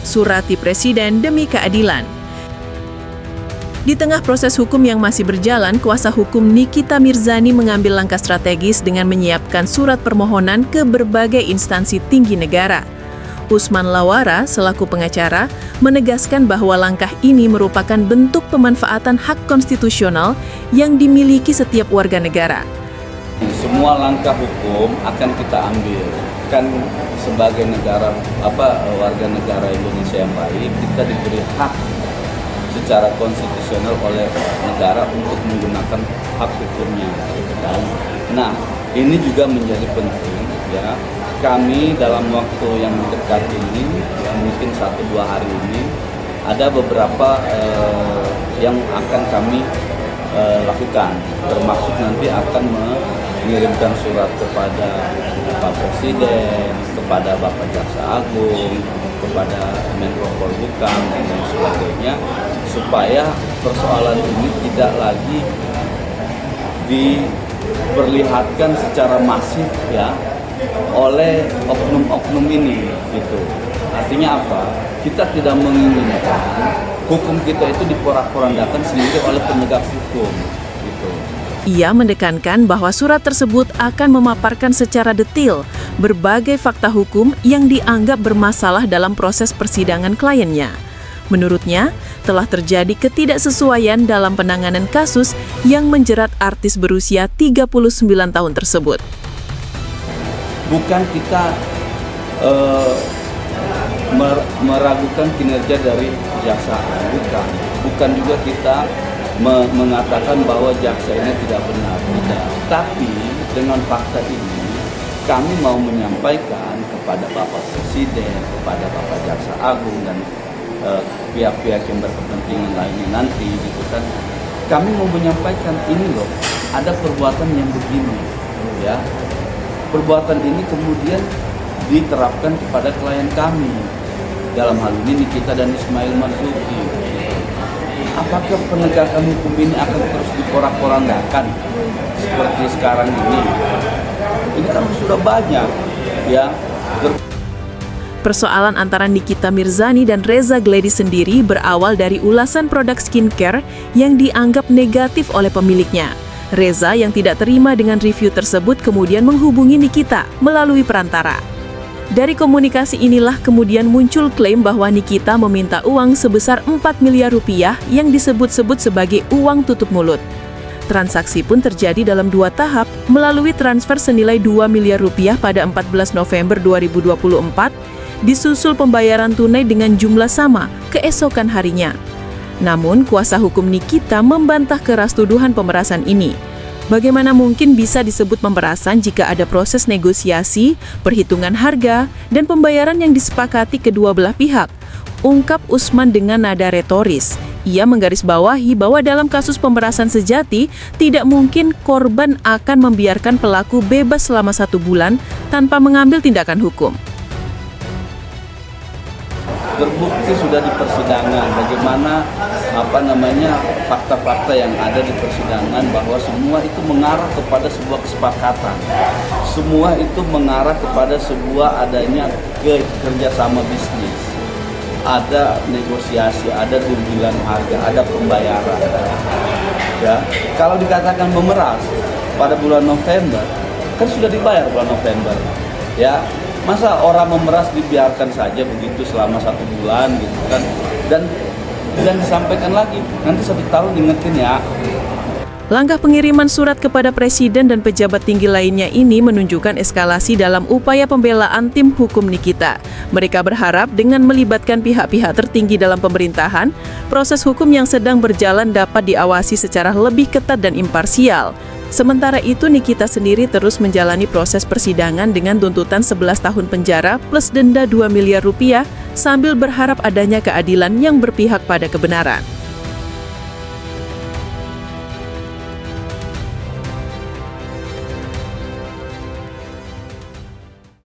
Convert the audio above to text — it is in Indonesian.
surati Presiden demi keadilan. Di tengah proses hukum yang masih berjalan, kuasa hukum Nikita Mirzani mengambil langkah strategis dengan menyiapkan surat permohonan ke berbagai instansi tinggi negara. Usman Lawara, selaku pengacara, menegaskan bahwa langkah ini merupakan bentuk pemanfaatan hak konstitusional yang dimiliki setiap warga negara. Semua langkah hukum akan kita ambil. Kan sebagai warga negara Indonesia yang baik, kita diberi hak secara konstitusional oleh negara untuk menggunakan hak hukumnya. Nah, ini juga menjadi penting ya. Kami dalam waktu yang dekat ini, ya mungkin 1-2 hari ini, ada beberapa yang akan kami lakukan, termasuk nanti akan mengirimkan surat kepada Pak Presiden, kepada Bapak Jaksa Agung, kepada Menko Polhukam dan lain sebagainya, supaya persoalan ini tidak lagi diperlihatkan secara masif ya oleh oknum-oknum ini gitu. Artinya apa? Kita tidak menginginkan hukum kita itu diporak-porandakan sendiri oleh penegak hukum gitu. Ia menekankan bahwa surat tersebut akan memaparkan secara detail berbagai fakta hukum yang dianggap bermasalah dalam proses persidangan kliennya. Menurutnya, telah terjadi ketidaksesuaian dalam penanganan kasus yang menjerat artis berusia 39 tahun tersebut. Bukan kita meragukan kinerja dari kejaksaan, bukan juga kita mengatakan bahwa jaksa ini tidak benar, tidak. Tapi dengan fakta ini kami mau menyampaikan kepada Bapak Presiden, kepada Bapak Jaksa Agung dan pihak-pihak yang berkepentingan lainnya nanti, gitu kan. Kami mau menyampaikan ini loh, ada perbuatan yang begini, ya. Perbuatan ini kemudian diterapkan kepada klien kami. Dalam hal ini Nikita dan Ismail Marzuki. Apakah penegakan hukum ini akan terus diporak-porandakan seperti sekarang ini? Ini kan sudah banyak, ya. Persoalan antara Nikita Mirzani dan Reza Gledy sendiri berawal dari ulasan produk skincare yang dianggap negatif oleh pemiliknya. Reza yang tidak terima dengan review tersebut kemudian menghubungi Nikita melalui perantara. Dari komunikasi inilah kemudian muncul klaim bahwa Nikita meminta uang sebesar 4 miliar rupiah yang disebut-sebut sebagai uang tutup mulut. Transaksi pun terjadi dalam 2 tahap melalui transfer senilai 2 miliar rupiah pada 14 November 2024, disusul pembayaran tunai dengan jumlah sama keesokan harinya. Namun, kuasa hukum Nikita membantah keras tuduhan pemerasan ini. Bagaimana mungkin bisa disebut pemerasan jika ada proses negosiasi, perhitungan harga, dan pembayaran yang disepakati kedua belah pihak? Ungkap Usman dengan nada retoris. Ia menggarisbawahi bahwa dalam kasus pemerasan sejati, tidak mungkin korban akan membiarkan pelaku bebas selama 1 bulan tanpa mengambil tindakan hukum. Terbukti sudah di persidangan bagaimana fakta-fakta yang ada di persidangan, bahwa semua itu mengarah kepada sebuah kesepakatan, semua itu mengarah kepada sebuah adanya kerjasama bisnis, ada negosiasi, ada dealan harga, ada pembayaran. Ya, kalau dikatakan memeras pada bulan November, kan sudah dibayar bulan November, ya. Masa orang memeras dibiarkan saja begitu selama 1 bulan gitu kan, dan disampaikan lagi nanti 1 tahun ingetin ya. Langkah pengiriman surat kepada Presiden dan pejabat tinggi lainnya ini menunjukkan eskalasi dalam upaya pembelaan tim hukum Nikita. Mereka berharap dengan melibatkan pihak-pihak tertinggi dalam pemerintahan, proses hukum yang sedang berjalan dapat diawasi secara lebih ketat dan imparsial. Sementara itu, Nikita sendiri terus menjalani proses persidangan dengan tuntutan 11 tahun penjara plus denda 2 miliar rupiah sambil berharap adanya keadilan yang berpihak pada kebenaran.